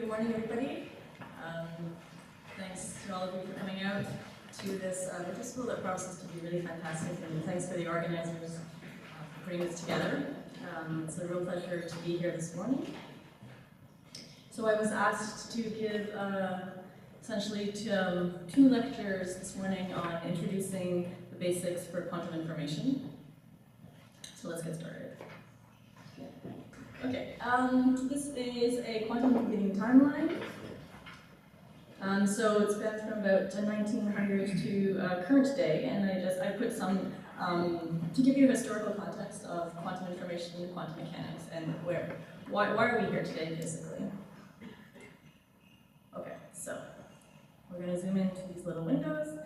Good morning, everybody. Thanks to all of you for coming out to this winter school that promises to be really fantastic, and thanks for the organizers for putting this together. It's a real pleasure to be here this morning. So I was asked to give essentially two lectures this morning on introducing the basics for quantum information. So let's get started. Okay, this is a quantum computing timeline. So it spans from about 1900 to current day, and I put some to give you a historical context of quantum information and quantum mechanics, and why are we here today, basically. Okay, so we're going to zoom into these little windows.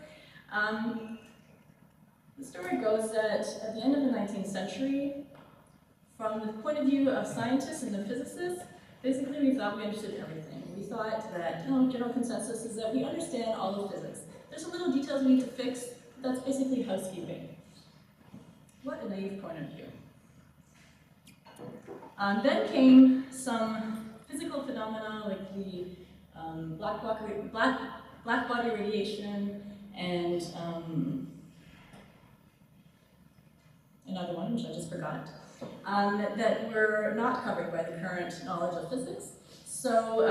The story goes that at the end of the 19th century, from the point of view of scientists and the physicists, basically we thought we understood everything. We thought that general consensus is that we understand all of physics. There's some little details we need to fix, but that's basically housekeeping. What a naive point of view. Then came some physical phenomena like the black body radiation and another one, which I just forgot. That were not covered by the current knowledge of physics. So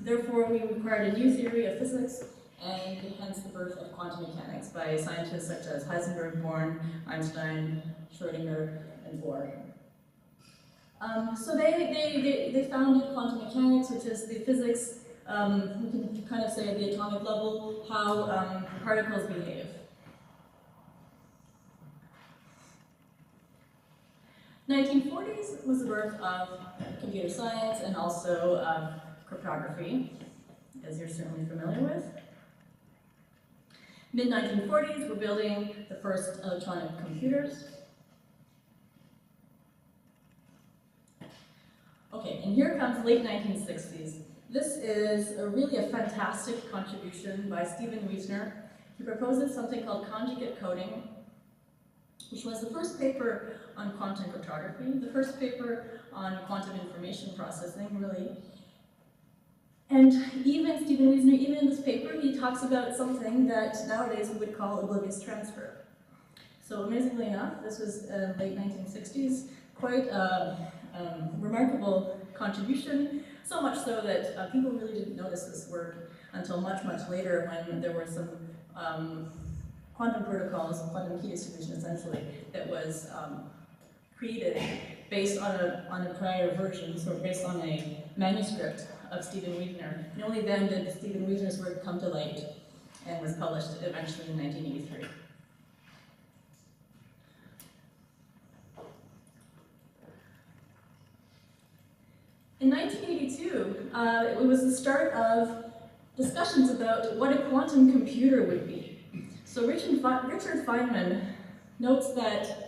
therefore we required a new theory of physics, and hence the birth of quantum mechanics by scientists such as Heisenberg, Born, Einstein, Schrödinger, and Bohr. So they founded quantum mechanics, which is the physics, we can kind of say at the atomic level, how particles behave. The 1940s was the birth of computer science and also of cryptography, as you're certainly familiar with. Mid-1940s, we're building the first electronic computers. Okay, and here comes late 1960s. This is really a fantastic contribution by Stephen Wiesner. He proposes something called conjugate coding, which was the first paper on quantum cryptography, the first paper on quantum information processing, really. And even Stephen Wiesner, even in this paper, he talks about something that nowadays we would call oblivious transfer. So amazingly enough, this was late 1960s, quite a remarkable contribution, so much so that people really didn't notice this work until much, much later, when there were some quantum protocols, quantum key distribution essentially, that was created based on a prior version, so based on a manuscript of Stephen Wiesner. And only then did Stephen Wiesner's work come to light and was published eventually in 1983. In 1982, it was the start of discussions about what a quantum computer would be. So Richard Feynman notes that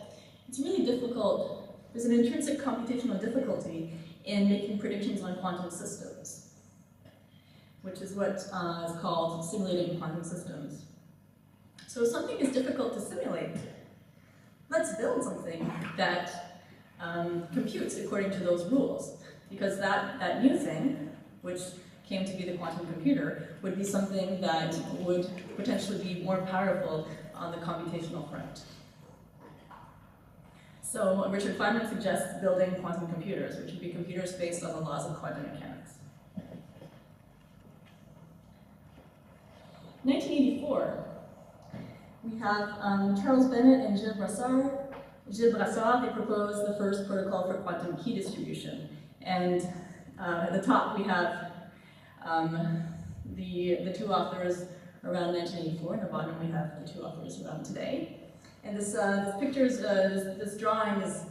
it's really difficult, there's an intrinsic computational difficulty in making predictions on quantum systems, which is what is called simulating quantum systems. So if something is difficult to simulate, let's build something that computes according to those rules, because that new thing, which came to be the quantum computer, would be something that would potentially be more powerful on the computational front. So Richard Feynman suggests building quantum computers, which would be computers based on the laws of quantum mechanics. 1984, we have Charles Bennett and Gilles Brassard. Gilles Brassard, they proposed the first protocol for quantum key distribution. And at the top we have the two authors around 1984, and at the bottom we have the two authors around today. And this this drawing is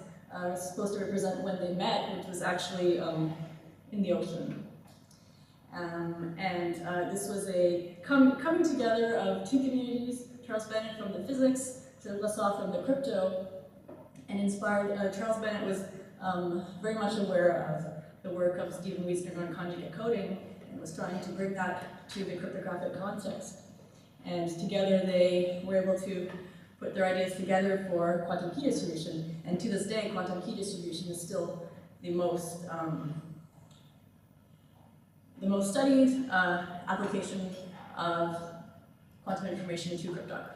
supposed to represent when they met, which was actually in the ocean. This was a coming together of two communities, Charles Bennett from the physics, Gilles Brassard from the crypto, and inspired. Charles Bennett was very much aware of the work of Stephen Wiesner on conjugate coding, and was trying to bring that to the cryptographic context. And together they were able to put their ideas together for quantum key distribution. And to this day, quantum key distribution is still the most most studied application of quantum information to cryptography.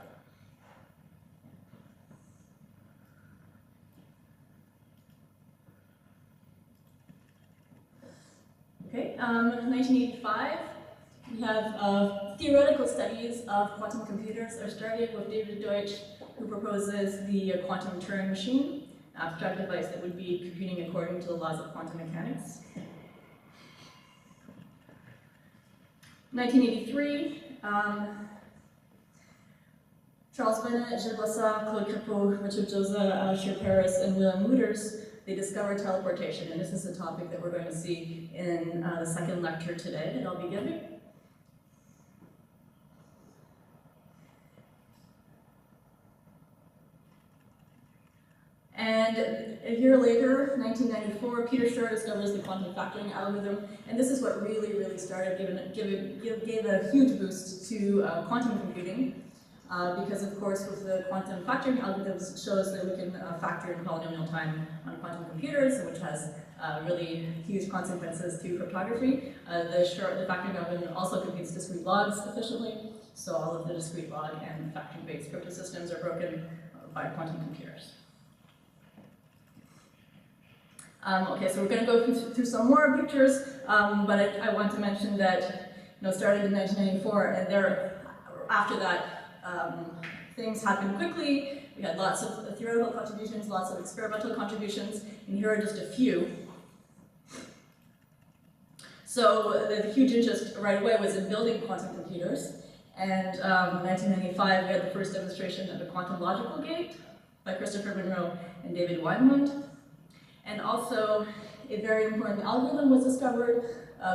Okay, 1985, we have theoretical studies of quantum computers are started with David Deutsch, who proposes the quantum Turing machine, an abstract device that would be computing according to the laws of quantum mechanics. 1983, Charles Bennett, Gilles Boissard, Claude Crépeau, Richard Joseph, Alistair Paris, and William Wooters, they discovered teleportation, and this is a topic that we're going to see in the second lecture today that I'll be giving. And a year later, 1994, Peter Shor discovers the quantum factoring algorithm, and this is what really started, gave a huge boost to quantum computing, because of course with the quantum factoring algorithms shows that we can factor in polynomial time on quantum computers, which has really huge consequences to cryptography. The factoring algorithm also computes discrete logs efficiently, so all of the discrete log and factoring-based crypto systems are broken by quantum computers. Okay, so we're going to go through some more pictures, but I want to mention that started in 1994, and after that, things happened quickly. We had lots of theoretical contributions, lots of experimental contributions, and here are just a few. So the huge interest right away was in building quantum computers, and in 1995 we had the first demonstration of a quantum logical gate by Christopher Monroe and David Weinmund. And also, a very important algorithm was discovered,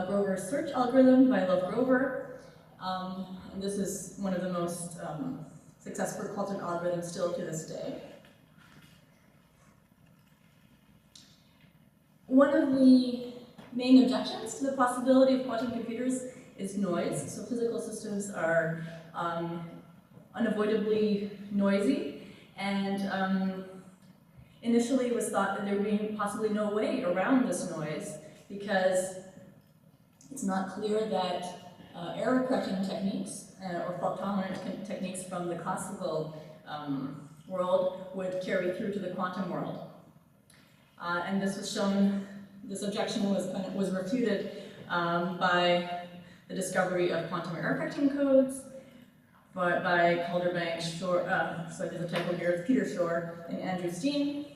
Grover's search algorithm by Love Grover. And this is one of the most successful quantum algorithms still to this day. One of the main objections to the possibility of quantum computers is noise. So physical systems are unavoidably noisy, and initially, it was thought that there would be possibly no way around this noise because it's not clear that error correction techniques or fault-tolerant techniques from the classical world would carry through to the quantum world. And this was shown, this objection was refuted by the discovery of quantum error correction codes by Calderbank, Shor, sorry, there's a typo here, Peter Shor and Andrew Steen.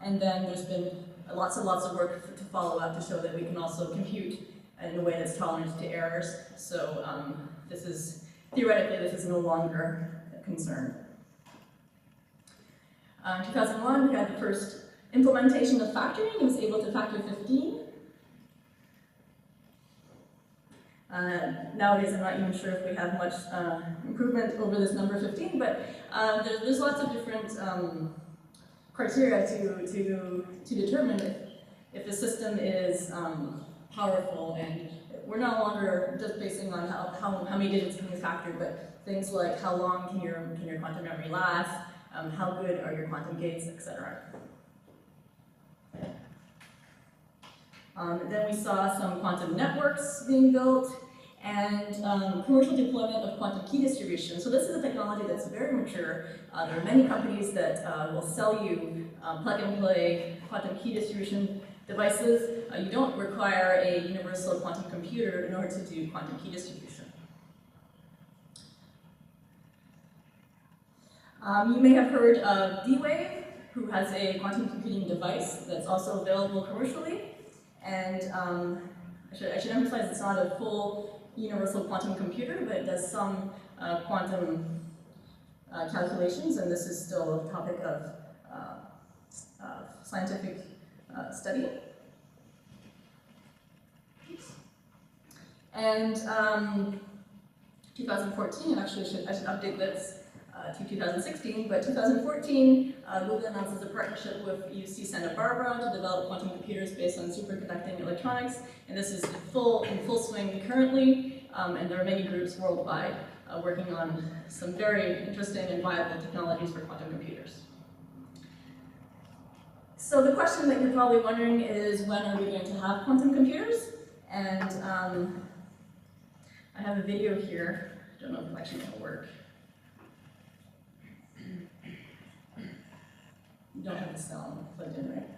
And then there's been lots and lots of work to follow up to show that we can also compute in a way that's tolerant to errors. So theoretically, this is no longer a concern. In 2001, we had the first implementation of factoring. It was able to factor 15. Nowadays, I'm not even sure if we have much improvement over this number 15, but there's lots of different criteria to determine if the system is powerful, and we're no longer just basing on how many digits can you factor, but things like how long can your quantum memory last, how good are your quantum gates, etc. Then we saw some quantum networks being built, and commercial deployment of quantum key distribution. So this is a technology that's very mature. There are many companies that will sell you plug-and-play quantum key distribution devices. You don't require a universal quantum computer in order to do quantum key distribution. You may have heard of D-Wave, who has a quantum computing device that's also available commercially. And I should emphasize it's not a full universal quantum computer, but it does some quantum calculations, and this is still a topic of scientific study. And 2014, actually I should update this to 2016, but 2014, Google announces a partnership with UC Santa Barbara to develop quantum computers based on superconducting electronics, and this is in full swing currently, and there are many groups worldwide working on some very interesting and viable technologies for quantum computers. So the question that you're probably wondering is, when are we going to have quantum computers? And I have a video here. I don't know if it's actually going to work. You don't have the sound plugged in, right?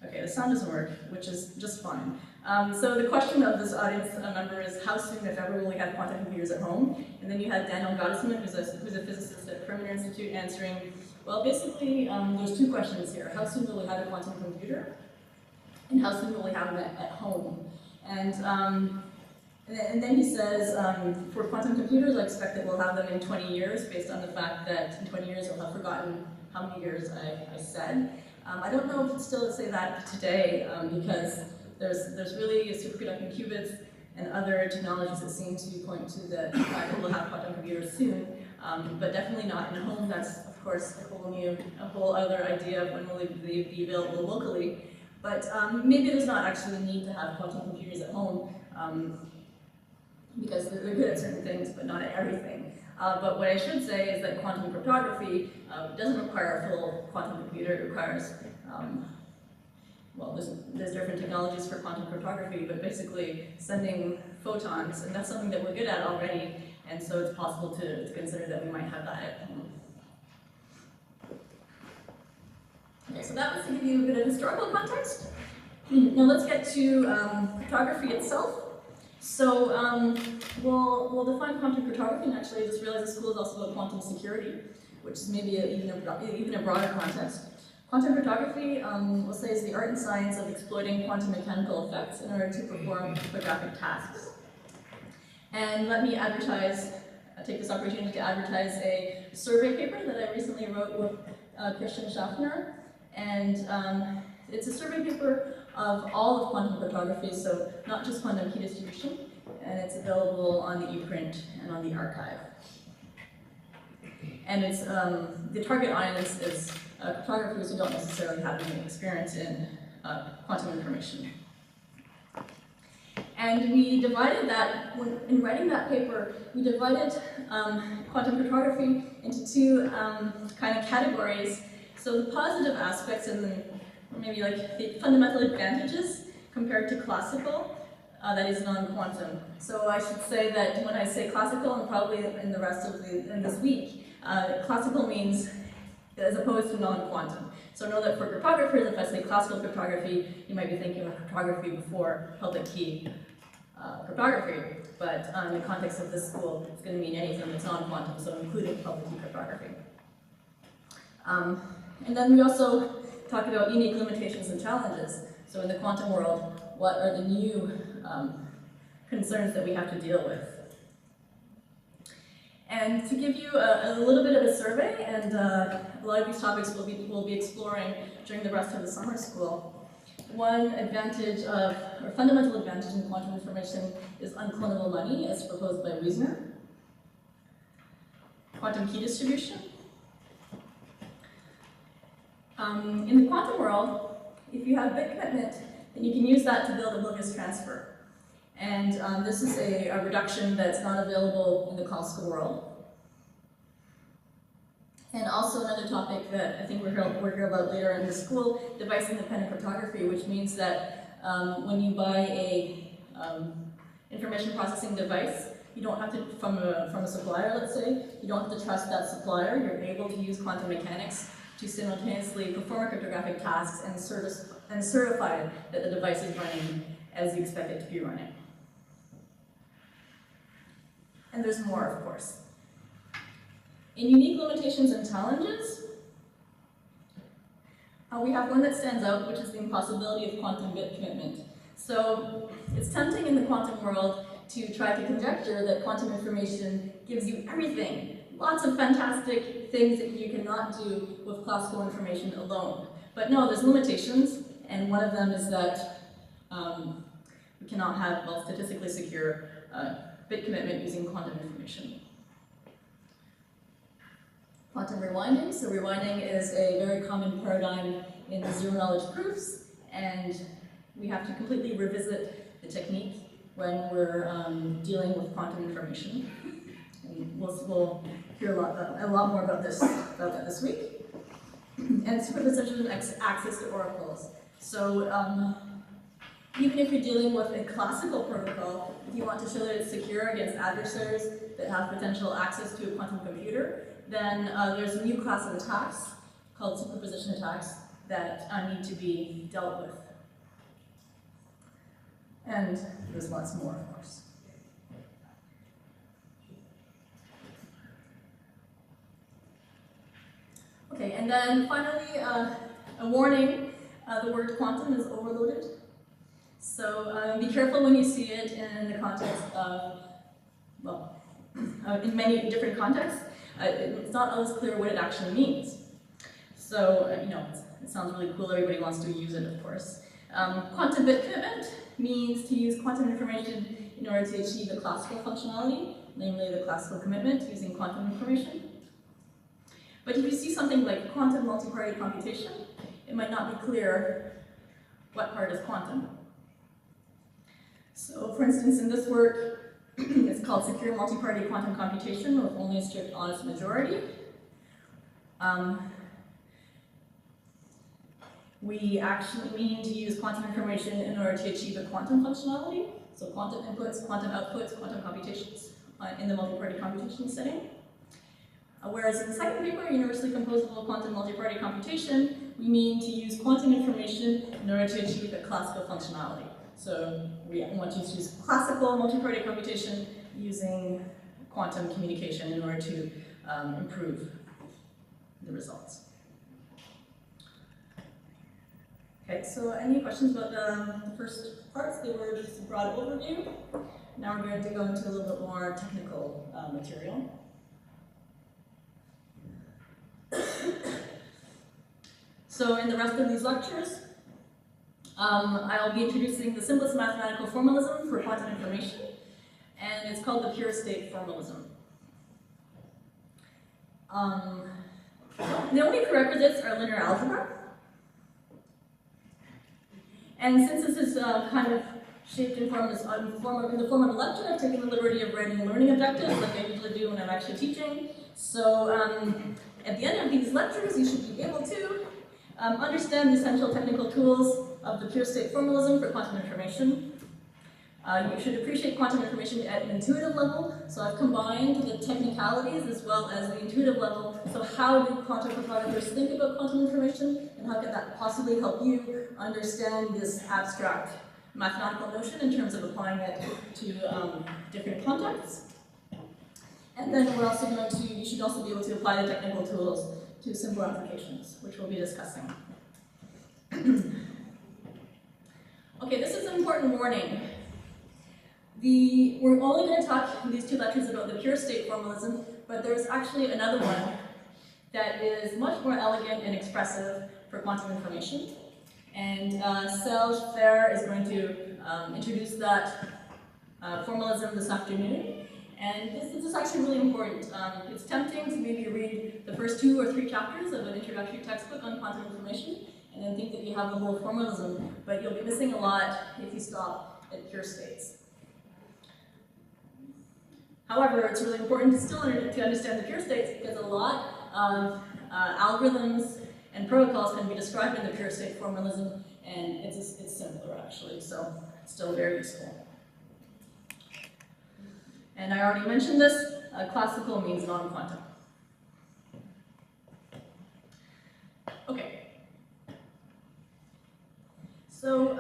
Okay, the sound doesn't work, which is just fine. So the question of this audience member is, how soon, if ever, will we have quantum computers at home? And then you had Daniel Gottesman, who's a physicist at Perimeter Institute, answering, well, basically, there's two questions here. How soon will we have a quantum computer? And how soon will we have them at home? And then he says, for quantum computers, I expect that we'll have them in 20 years, based on the fact that in 20 years I'll have forgotten how many years I said. I don't know if it's still to say that today, because there's really superconducting qubits and other technologies that seem to point to the fact that we'll have quantum computers soon, but definitely not in a home. That's, of course, a whole other idea of when will they be available locally. But maybe there's not actually a need to have quantum computers at home, because they're good at certain things, but not at everything. But what I should say is that quantum cryptography doesn't require a full quantum computer. It requires, well, there's different technologies for quantum cryptography, but basically sending photons, and that's something that we're good at already, and so it's possible to consider that we might have that at home. Okay, so that was to give you a bit of historical context. Now let's get to cryptography itself. So we'll define quantum cryptography, and actually I just realized the school is also about quantum security, which is maybe even a broader context. Quantum cryptography, we'll say, is the art and science of exploiting quantum mechanical effects in order to perform cryptographic tasks. And let me take this opportunity to advertise a survey paper that I recently wrote with Christian Schaffner. And it's a survey paper of all of quantum cryptography, so not just quantum key distribution, and it's available on the ePrint and on the archive. And it's the target audience is cryptographers who don't necessarily have any experience in quantum information. And we divided that, in writing that paper, we divided quantum cryptography into two kind of categories. So the positive aspects and or maybe like the fundamental advantages compared to classical, that is non-quantum. So I should say that when I say classical, and probably in the rest of this week, classical means as opposed to non-quantum. So know that for cryptographers, if I say classical cryptography, you might be thinking of cryptography before public key cryptography. But in the context of this school, it's going to mean anything that's non-quantum, so including public key cryptography. And then we also talk about unique limitations and challenges. So in the quantum world, what are the new concerns that we have to deal with? And to give you a little bit of a survey, and a lot of these topics we'll be exploring during the rest of the summer school. One advantage or fundamental advantage in quantum information is unclonable money, as proposed by Wiesner. Quantum key distribution. In the quantum world, if you have bit commitment, then you can use that to build a Lucas transfer. And this is a reduction that's not available in the classical world. And also another topic that I think we'll hear about later in the school, device-independent cryptography, which means that when you buy a information processing device, you don't have to, from a supplier, let's say, you don't have to trust that supplier. You're able to use quantum mechanics to simultaneously perform cryptographic tasks and certify that the device is running as you expect it to be running. And there's more, of course. In unique limitations and challenges, we have one that stands out, which is the impossibility of quantum bit commitment. So it's tempting in the quantum world to try to conjecture that quantum information gives you everything. Lots of fantastic things that you cannot do with classical information alone. But no, there's limitations, and one of them is that we cannot have, well, statistically secure bit commitment using quantum information. Quantum rewinding. So rewinding is a very common paradigm in the zero-knowledge proofs, and we have to completely revisit the technique when we're dealing with quantum information. And we'll hear a lot more about that this week. and superposition access to oracles. So even if you're dealing with a classical protocol, if you want to show that it's secure against adversaries that have potential access to a quantum computer, then there's a new class of attacks called superposition attacks that need to be dealt with. And there's lots more, of course. Okay, and then finally, a warning, the word quantum is overloaded. So be careful when you see it in the context of, well, in many different contexts. It's not always clear what it actually means. So, you know, it sounds really cool, everybody wants to use it, of course. Quantum bit commitment means to use quantum information in order to achieve the classical functionality, namely the classical commitment using quantum information. But if you see something like quantum multi-party computation, it might not be clear what part is quantum. So, for instance, in this work, it's called Secure Multi-Party Quantum Computation with Only a Strict Honest Majority. We actually mean to use quantum information in order to achieve a quantum functionality. So quantum inputs, quantum outputs, quantum computations in the multi-party computation setting. Whereas in the second paper, Universally Composable Quantum Multi-Party Computation, we mean to use quantum information in order to achieve a classical functionality. So we want to use classical multi-party computation using quantum communication in order to improve the results. Okay, so any questions about the first parts? They were just a broad overview. Now we're going to go into a little bit more technical material. So in the rest of these lectures, I'll be introducing the simplest mathematical formalism for quantum information, and it's called the pure state formalism. The only prerequisites are linear algebra. And since this is kind of shaped in the form of a lecture, I've taken the liberty of writing learning objectives like I usually do when I'm actually teaching. So at the end of these lectures, you should be able to understand the essential technical tools of the pure state formalism for quantum information. You should appreciate quantum information at an intuitive level. So I've combined the technicalities as well as the intuitive level. So how do quantum cryptographers think about quantum information, and how can that possibly help you understand this abstract mathematical notion in terms of applying it to different contexts? And then we're also going to, you should also be able to apply the technical tools to simple applications, which we'll be discussing. Okay, this is an important warning. We're only going to talk in these two lectures about the pure state formalism, but there's actually another one that is much more elegant and expressive for quantum information. And Serge Fer is going to introduce that formalism this afternoon. And this is actually really important. It's tempting to maybe read the first 2 or 3 chapters of an introductory textbook on quantum information and then think that you have the whole formalism, but you'll be missing a lot if you stop at pure states. However, it's really important to still to understand the pure states because a lot of algorithms and protocols can be described in the pure state formalism, and it's simpler actually, so it's still very useful. And I already mentioned this, classical means non-quantum. Okay. So,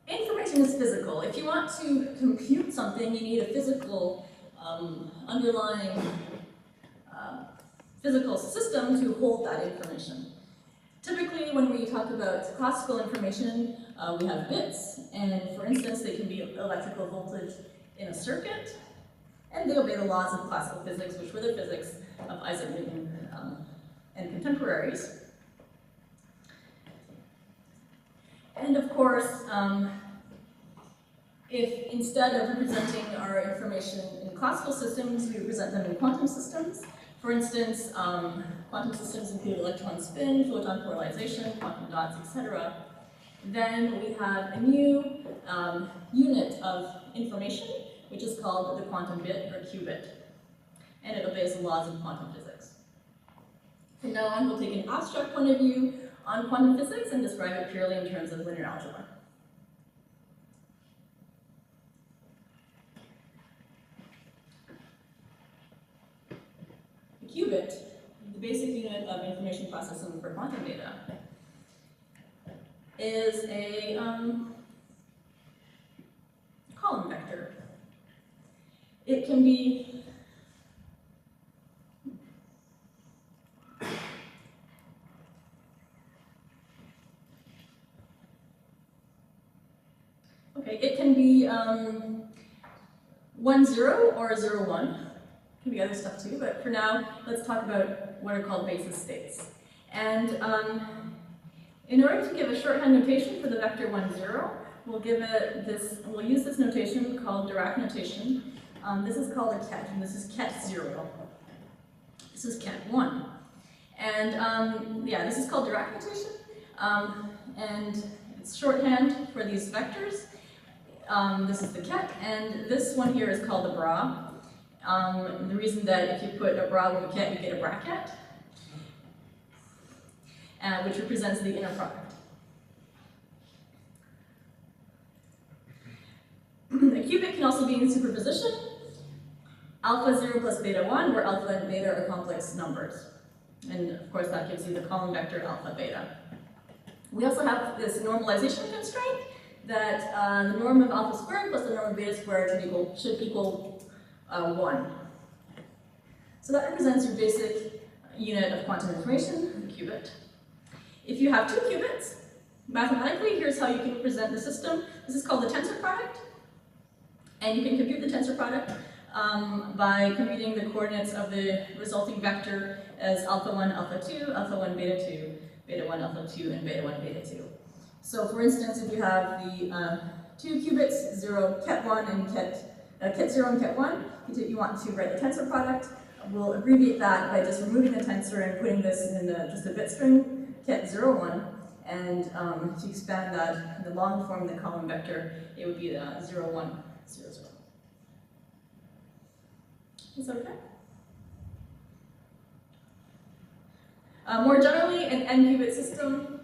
information is physical. If you want to compute something, you need a physical underlying physical system to hold that information. Typically, when we talk about classical information, we have bits, and for instance, they can be electrical voltage in a circuit, and they obey the laws of classical physics, which were the physics of Isaac Newton and contemporaries. And of course, if instead of representing our information in classical systems, we represent them in quantum systems. For instance, quantum systems include electron spin, photon polarization, quantum dots, etc. Then we have a new unit of information, which is called the quantum bit or qubit, and it obeys the laws of quantum physics. From now on, we'll take an abstract point of view on quantum physics and describe it purely in terms of linear algebra. A qubit, the basic unit of information processing for quantum data, is a column vector. It can be it can be 1, 0 or 0, 1. It can be other stuff too, but for now, let's talk about what are called basis states. And in order to give a shorthand notation for the vector 1, 0, we'll use this notation called Dirac notation. This is called a ket, and this is ket 0. This is ket 1. And yeah, this is called Dirac notation, and it's shorthand for these vectors. This is the ket, and this one here is called a bra. The reason that if you put a bra with a ket, you get a bracket, which represents the inner product. A qubit can also be in superposition, alpha 0 plus beta 1, where alpha and beta are complex numbers. And of course, that gives you the column vector alpha beta. We also have this normalization constraint that the norm of alpha squared plus the norm of beta squared should equal 1. So that represents your basic unit of quantum information, the qubit. If you have 2 qubits, mathematically, here's how you can represent the system. This is called the tensor product. And you can compute the tensor product by computing the coordinates of the resulting vector as alpha 1, alpha 2, alpha 1, beta 2, beta 1, alpha 2, and beta 1, beta 2. So for instance, if you have the 2 qubits, 0, ket 1, and ket 0 and ket 1, you want to write the tensor product. We'll abbreviate that by just removing the tensor and putting this in just a bit string, ket 0, 1. And if you expand that in the long form, the column vector, it would be 0, 1, 0, 0. Is that okay? More generally, an n-qubit system,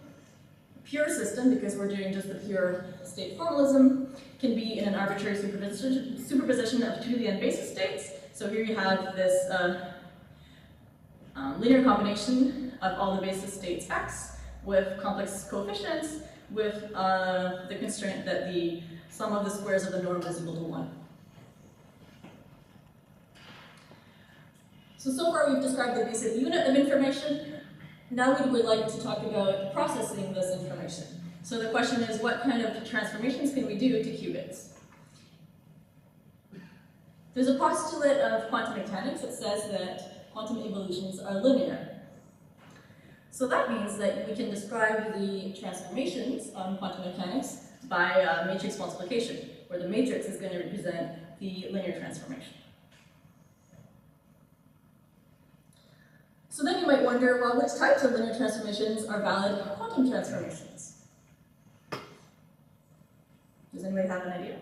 pure system, because we're doing just the pure state formalism, can be in an arbitrary superposition of 2 to the n basis states. So here you have this linear combination of all the basis states x with complex coefficients with the constraint that the sum of the squares of the norm is equal to 1. So far we've described the basic unit of information. Now we would like to talk about processing this information. So the question is, what kind of transformations can we do to qubits? There's a postulate of quantum mechanics that says that quantum evolutions are linear. So that means that we can describe the transformations on quantum mechanics by matrix multiplication, where the matrix is going to represent the linear transformation. So then you might wonder, well, which types of linear transformations are valid quantum transformations? Does anybody have an idea?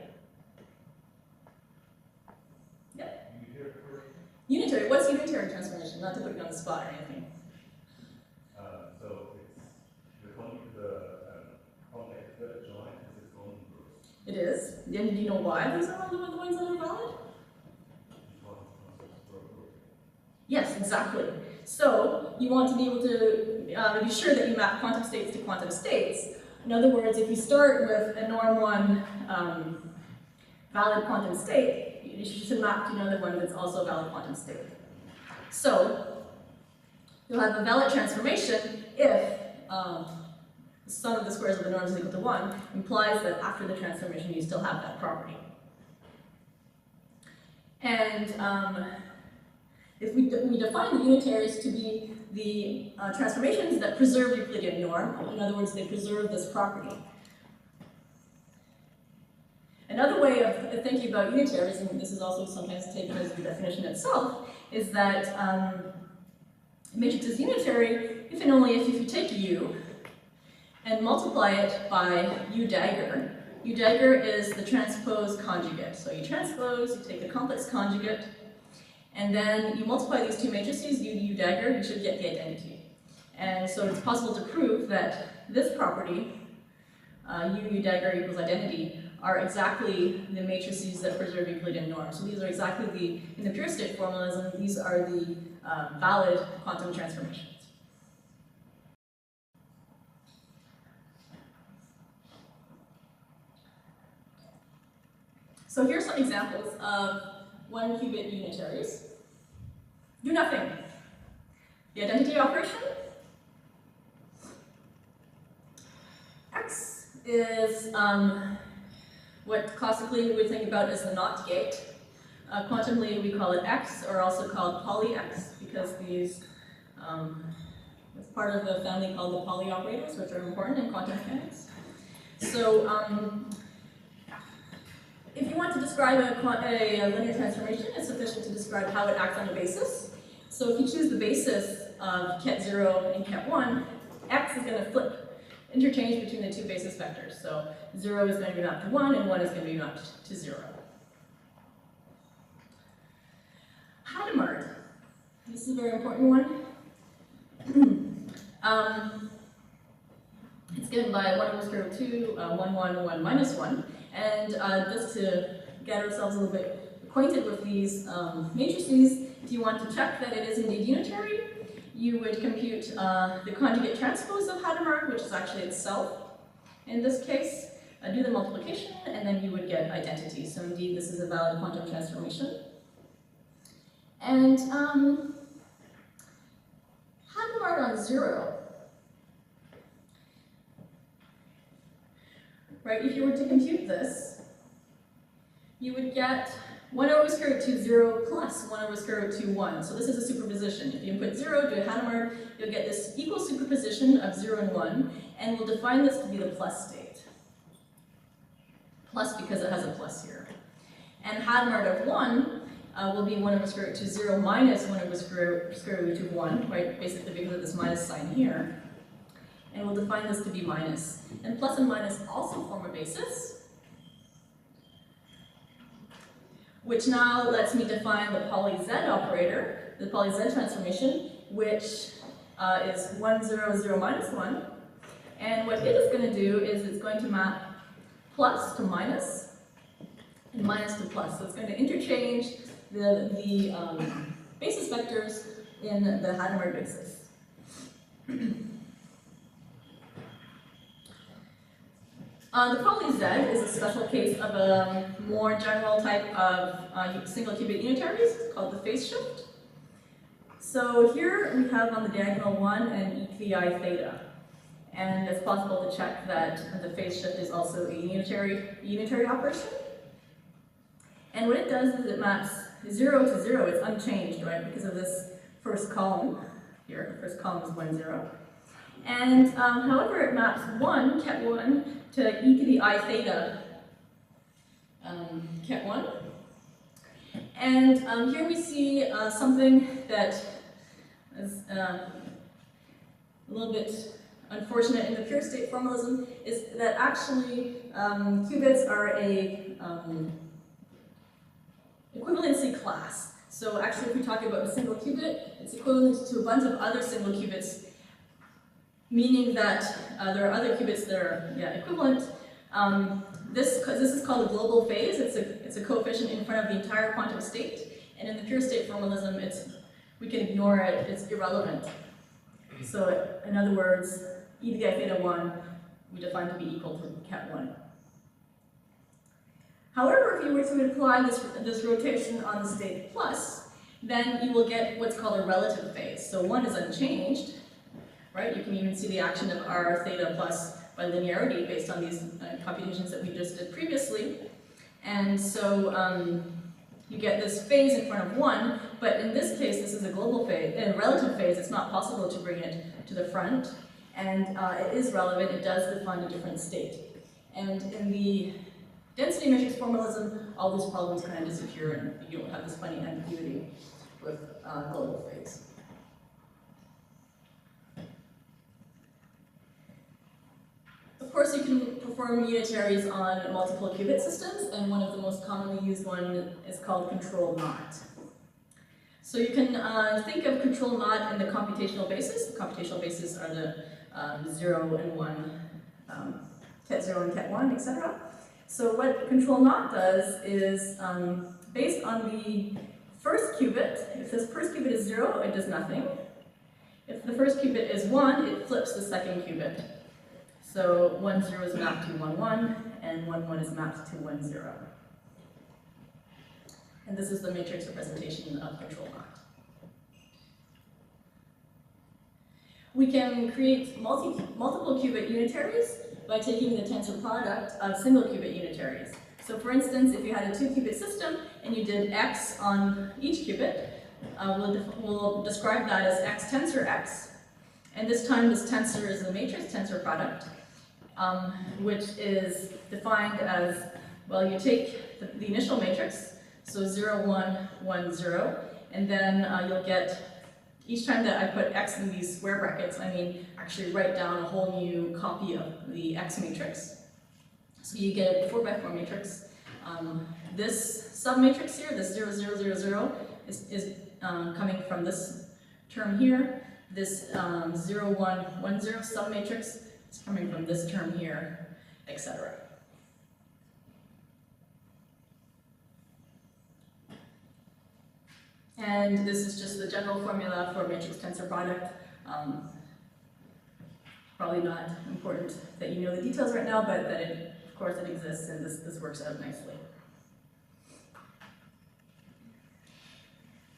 Yeah? Unitary. What's unitary transformation? Not to put you on the spot or anything. So it's the complex join has its own groups. It is. And do you know why those are the ones that are valid? Yes, exactly. So you want to be able to be sure that you map quantum states to quantum states. In other words, if you start with a norm 1 valid quantum state, you should map to another one that's also a valid quantum state. So you'll have a valid transformation if the sum of the squares of the norms is equal to 1, implies that after the transformation you still have that property. And if we define the unitaries to be the transformations that preserve Euclidean norm, in other words, they preserve this property. Another way of thinking about unitaries, and this is also sometimes taken as the definition itself, is that a matrix is unitary if and only if you take U and multiply it by U dagger. U dagger is the transpose conjugate. So you transpose, you take the complex conjugate, and then you multiply these two matrices, U to U dagger, you should get the identity. And so it's possible to prove that this property, U dagger equals identity, are exactly the matrices that preserve Euclidean norms. So these are exactly in the pure state formalism, these are the valid quantum transformations. So here's some examples of 1-qubit unitaries. Do nothing. The identity operation. X is what classically we would think about as the NOT gate. Quantumly we call it X, or also called poly-X, because these it's part of the family called the poly operators, which are important in quantum mechanics. So if you want to describe a linear transformation, it's sufficient to describe how it acts on a basis. So if you choose the basis of ket 0 and ket 1, X is going to flip, interchange between the two basis vectors. So 0 is going to be mapped to 1, and 1 is going to be mapped to 0. Hadamard. This is a very important one. It's given by 1 over square root 2, 1, 1, 1, minus 1. And just to get ourselves a little bit acquainted with these matrices, if you want to check that it is indeed unitary, you would compute the conjugate transpose of Hadamard, which is actually itself in this case, do the multiplication, and then you would get identity. So indeed, this is a valid quantum transformation. And Hadamard on 0. Right, if you were to compute this, you would get 1 over square root 2, 0 plus 1 over square root 2, 1. So this is a superposition. If you input 0 to a Hadamard, you'll get this equal superposition of 0 and 1, and we'll define this to be the plus state. Plus because it has a plus here. And Hadamard of 1 will be 1 over square root 2, 0 minus 1 over square root 2, 1, right, basically because of this minus sign here. And we'll define this to be minus. And plus and minus also form a basis, which now lets me define the poly-Z operator, the poly-Z transformation, which is 1, 0, 0, minus 1. And what it is going to do is it's going to map plus to minus and minus to plus. So it's going to interchange the basis vectors in the Hadamard basis. The poly-Z is a special case of a more general type of single qubit unitaries called the phase shift. So here we have on the diagonal 1 and e to the I theta. And it's possible to check that the phase shift is also a unitary operation. And what it does is it maps 0 to 0, it's unchanged, right, because of this first column here. The first column is 1, 0. And however, it maps 1, ket 1, to e to the I theta, ket 1. And here we see something that is a little bit unfortunate in the pure state formalism, is that actually qubits are a equivalency class. So actually, if we talk about a single qubit, it's equivalent to a bunch of other single qubits, meaning that there are other qubits that are equivalent. This is called a global phase. It's a coefficient in front of the entire quantum state, and in the pure state formalism, we can ignore it. It's irrelevant. So in other words, e to the I theta 1 we define to be equal to ket 1. However, if you were to apply this rotation on the state plus, then you will get what's called a relative phase. So 1 is unchanged, right? You can even see the action of r theta plus by linearity based on these computations that we just did previously. And so you get this phase in front of 1, but in this case, this is a global phase. In a relative phase, it's not possible to bring it to the front, and it is relevant. It does define a different state. And in the density matrix formalism, all these problems kind of disappear, and you don't have this funny ambiguity with global phase. Of course, you can perform unitaries on multiple qubit systems, and one of the most commonly used one is called control knot. So you can think of control not in the computational basis. The computational basis are the 0 and 1, ket 0 and ket 1, etc. So what control not does is, based on the first qubit, if this first qubit is 0, it does nothing. If the first qubit is 1, it flips the second qubit. So 1, 0 is mapped to 1, 1, and 1, 1 is mapped to 1, 0. And this is the matrix representation of control not. We can create multiple qubit unitaries by taking the tensor product of single qubit unitaries. So for instance, if you had a 2-qubit system and you did x on each qubit, we'll describe that as x tensor x. And this time this tensor is the matrix tensor product, which is defined as, well, you take the initial matrix, so 0, 1, 1, 0, and then you'll get, each time that I put x in these square brackets, I mean actually write down a whole new copy of the x matrix. So you get a 4x4 matrix. This submatrix here, this 0, 0, 0, 0, is coming from this term here. This 0, 1, 1, 0 submatrix is coming from this term here, etc. And this is just the general formula for matrix tensor product. Probably not important that you know the details right now, but that it, of course it exists and this works out nicely.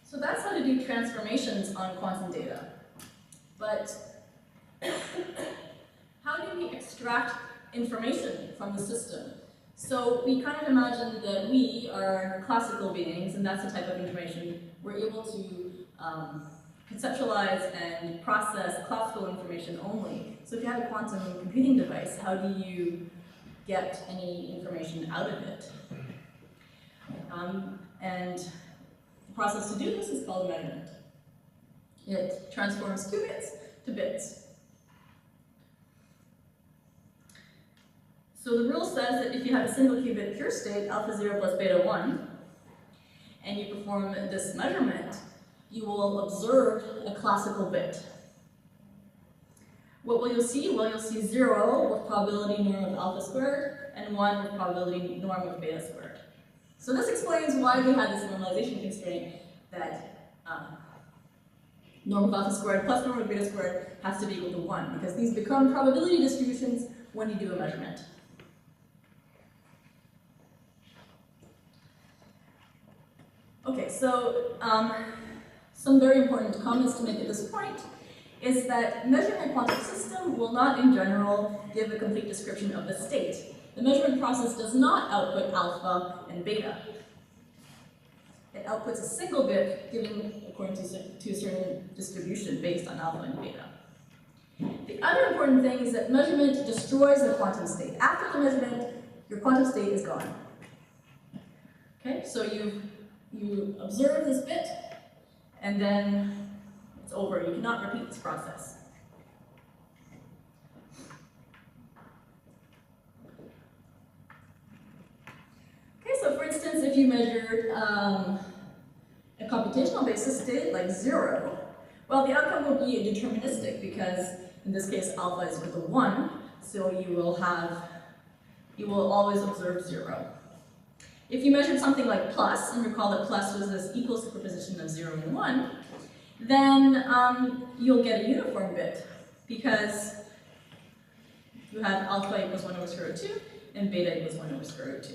So that's how to do transformations on quantum data. But how do we extract information from the system? So we kind of imagine that we are classical beings, and that's the type of information we're able to conceptualize and process classical information only. So if you have a quantum computing device, how do you get any information out of it? And the process to do this is called measurement. It transforms qubits to bits. So the rule says that if you have a single qubit pure state, alpha 0 plus beta 1, and you perform this measurement, you will observe a classical bit. What will you see? Well, you'll see 0 with probability norm of alpha squared, and 1 with probability norm of beta squared. So this explains why we had this normalization constraint that norm of alpha squared plus norm of beta squared has to be equal to 1, because these become probability distributions when you do a measurement. Okay, so some very important comments to make at this point is that measuring a quantum system will not in general give a complete description of the state. The measurement process does not output alpha and beta. It outputs a single bit given according to a certain distribution based on alpha and beta. The other important thing is that measurement destroys the quantum state. After the measurement, your quantum state is gone. Okay, so you observe this bit, and then it's over. You cannot repeat this process. Okay, so for instance, if you measured a computational basis state like 0, well, the outcome will be deterministic because in this case alpha is equal to 1, so you will always observe 0. If you measured something like plus, and recall that plus was this equal superposition of 0 and 1, then you'll get a uniform bit because you have alpha equals 1 over square root 2 and beta equals 1 over square root 2.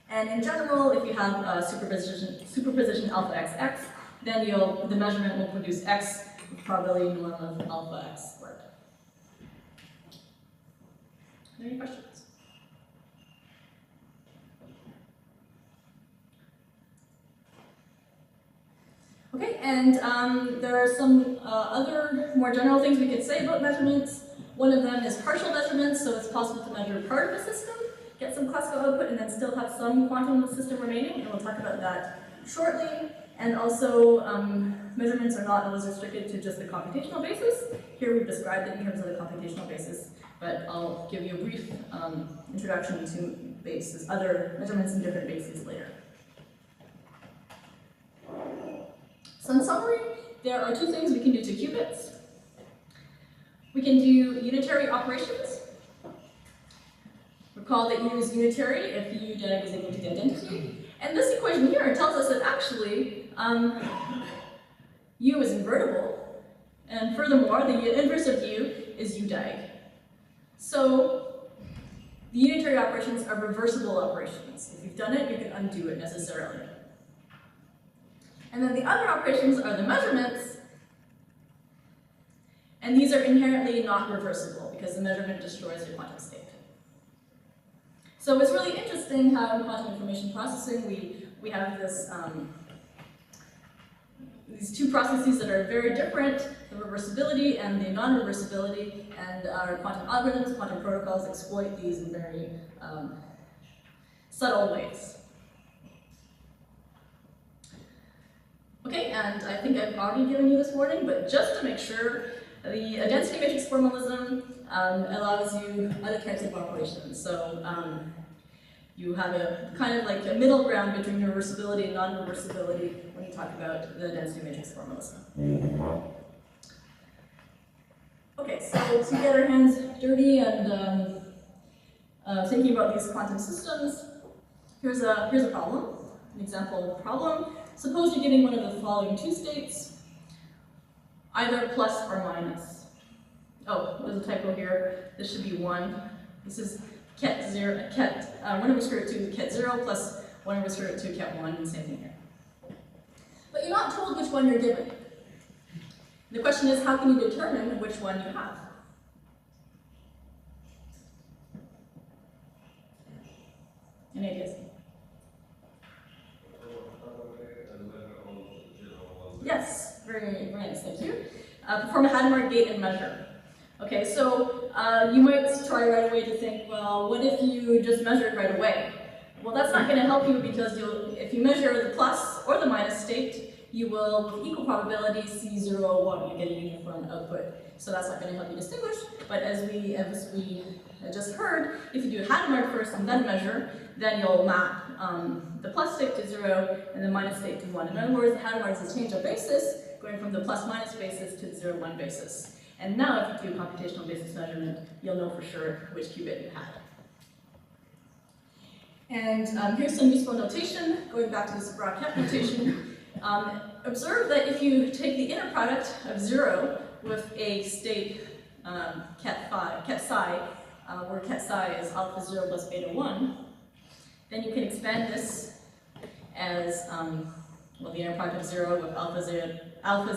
And in general, if you have superposition alpha x x, then the measurement will produce x with probability norm of alpha x squared. Any questions? Okay, and there are some other more general things we could say about measurements. One of them is partial measurements, so it's possible to measure part of a system, get some classical output, and then still have some quantum in the system remaining, and we'll talk about that shortly. And also, measurements are not always restricted to just the computational basis. Here we've described it in terms of the computational basis, but I'll give you a brief introduction to bases, other measurements in different bases later. So in summary, there are two things we can do to qubits. We can do unitary operations. Recall that U is unitary if U dag is equal to the identity. And this equation here tells us that actually U is invertible. And furthermore, the inverse of U is U dag. So the unitary operations are reversible operations. If you've done it, you can undo it necessarily. And then the other operations are the measurements. And these are inherently not reversible because the measurement destroys your quantum state. So it's really interesting how in quantum information processing we have this, these two processes that are very different, the reversibility and the non-reversibility, and our quantum algorithms, quantum protocols exploit these in very subtle ways. Okay, and I think I've already given you this warning, but just to make sure, the density matrix formalism allows you other types of operations. So you have a kind of like a middle ground between reversibility and non-reversibility when you talk about the density matrix formalism. Okay, so to get our hands dirty and thinking about these quantum systems, here's a problem, an example problem. Suppose you're getting one of the following two states, either plus or minus. Oh, there's a typo here. This should be 1. This is ket 0, 1 over square root 2 ket 0 plus 1 over square root 2 ket 1, and same thing here. But you're not told which one you're given. The question is, how can you determine which one you have? Any ideas? Yes, very nice, thank you. Perform a Hadamard gate and measure. Okay, so you might try right away to think, well, what if you just measure it right away? Well, that's not going to help you because if you measure the plus or the minus state, you will, with equal probability, see 0, 1, you get a uniform output. So that's not going to help you distinguish, but as we just heard, if you do Hadamard first and then measure, then you'll map the plus state to 0 and the minus state to 1. In other words, the Hadamard is a change of basis, going from the plus-minus basis to the 0, 1 basis. And now if you do computational basis measurement, you'll know for sure which qubit you had. And here's some useful notation, going back to this broad-cap notation. Observe that if you take the inner product of 0 with a state ket psi, where ket psi is alpha 0 plus beta 1, then you can expand this as well, the inner product of 0 with alpha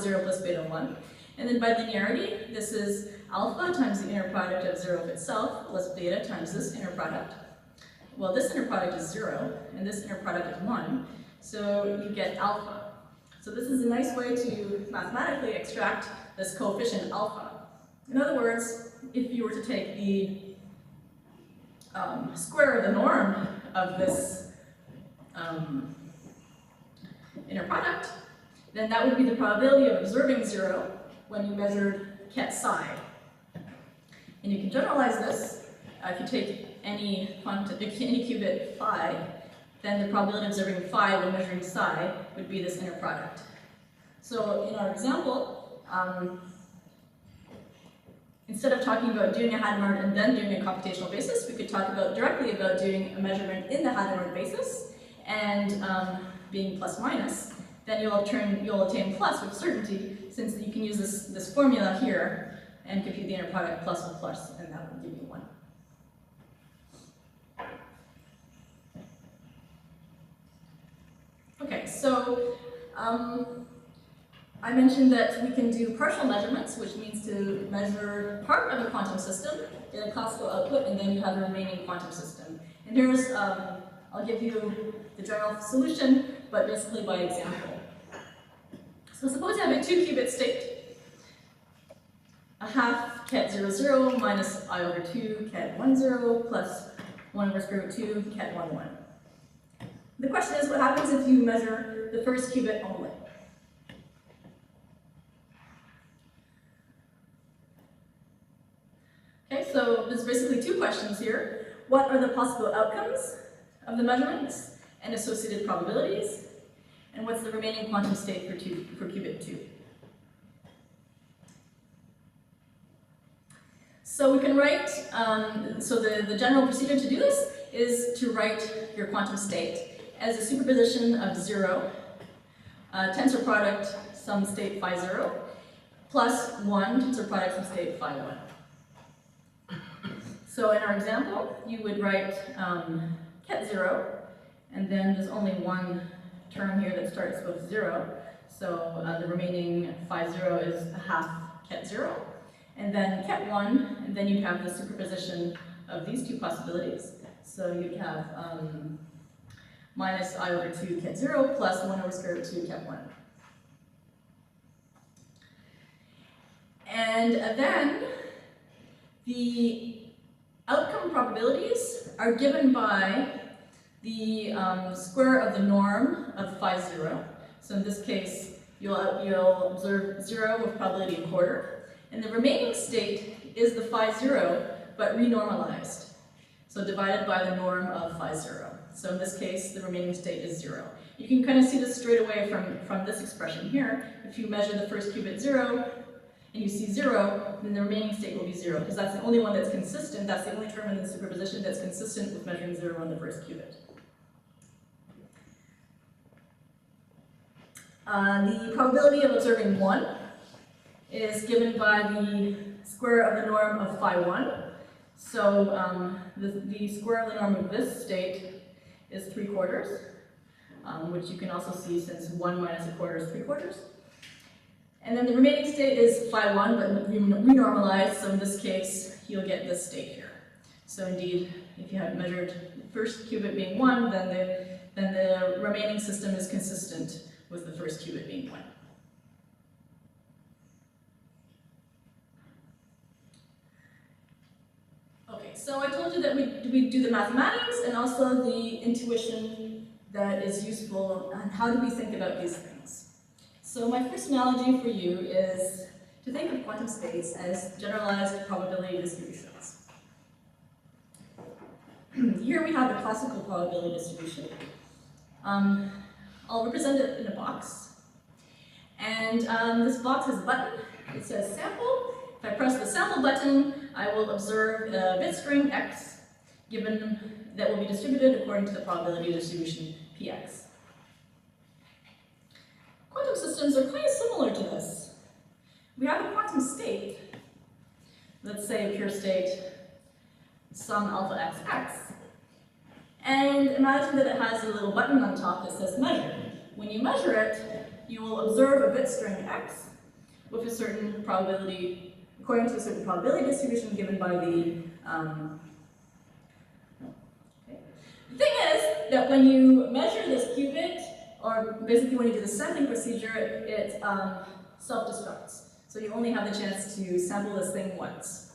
0 plus beta 1. And then by linearity, this is alpha times the inner product of 0 of itself plus beta times this inner product. Well, this inner product is 0, and this inner product is 1, so you get alpha. So this is a nice way to mathematically extract this coefficient alpha. In other words, if you were to take the square of the norm of this inner product, then that would be the probability of observing 0 when you measured ket psi. And you can generalize this. If you take any qubit phi, then the probability of observing phi when measuring psi would be this inner product. So in our example, instead of talking about doing a Hadamard and then doing a computational basis, we could talk directly about doing a measurement in the Hadamard basis and being plus minus. Then you'll attain plus with certainty, since you can use this formula here and compute the inner product plus with plus, and that will give you 1. Okay, so I mentioned that we can do partial measurements, which means to measure part of a quantum system, get a classical output, and then you have a remaining quantum system. And here's, I'll give you the general solution, but basically by example. So suppose you have a 2-qubit state, a half ket 0, 0 minus I over 2 ket 1, 0 plus 1 over square root 2 ket 1, 1. The question is, what happens if you measure the first qubit only? Okay, so there's basically two questions here. What are the possible outcomes of the measurements and associated probabilities? And what's the remaining quantum state for qubit 2? So we can write, so the general procedure to do this is to write your quantum state as a superposition of 0, tensor product some state phi 0, plus 1 tensor product some state phi 1. So in our example, you would write ket 0, and then there's only one term here that starts with 0, so the remaining phi 0 is a half ket 0. And then ket 1, and then you have the superposition of these two possibilities. So you'd have minus I over 2 ket 0 plus 1 over square root 2 ket 1. And then the outcome probabilities are given by the square of the norm of phi 0. So in this case, you'll observe 0 with probability a quarter. And the remaining state is the phi 0, but renormalized. So divided by the norm of phi 0. So in this case, the remaining state is 0. You can kind of see this straight away from this expression here. If you measure the first qubit 0, and you see 0, then the remaining state will be 0, because that's the only one that's consistent. That's the only term in the superposition that's consistent with measuring 0 on the first qubit. The probability of observing 1 is given by the square of the norm of phi 1. So the square of the norm of this state is 3/4, which you can also see since 1 minus a quarter is 3/4. And then the remaining state is phi 1, but renormalized, so in this case, you'll get this state here. So indeed, if you had measured the first qubit being 1, then the remaining system is consistent with the first qubit being 1. Okay, so I told you that we do the mathematics and also the intuition that is useful on how do we think about these things. So my first analogy for you is to think of quantum states as generalized probability distributions. Here we have a classical probability distribution. I'll represent it in a box. And this box has a button. It says sample. If I press the sample button, I will observe a bit string x, given that will be distributed according to the probability distribution px. Quantum systems are kind of similar to this. We have a quantum state, let's say a pure state, some alpha xx, and imagine that it has a little button on top that says measure. When you measure it, you will observe a bit string x with a certain probability, according to a certain probability distribution given by the The thing is that when you measure this qubit, or basically when you do the sampling procedure, it self-destructs. So you only have the chance to sample this thing once.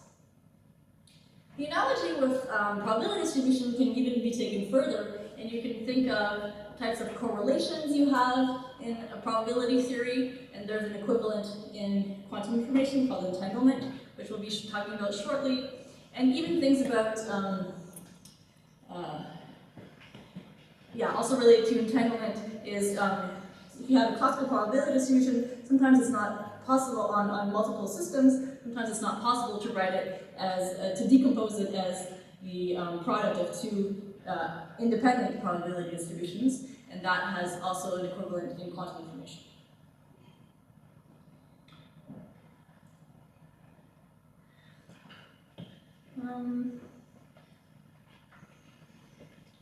The analogy with probability distribution can even be taken further, and you can think of types of correlations you have in a probability theory, and there's an equivalent in quantum information called entanglement, which we'll be talking about shortly, and even things about also related to entanglement is if you have a classical probability distribution, sometimes it's not possible on multiple systems, sometimes it's not possible to write it as, to decompose it as the product of two independent probability distributions, and that has also an equivalent in quantum information.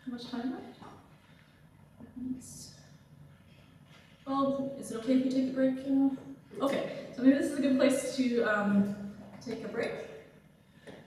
How much time left? Well, is it okay if we take a break? Okay, so maybe this is a good place to take a break.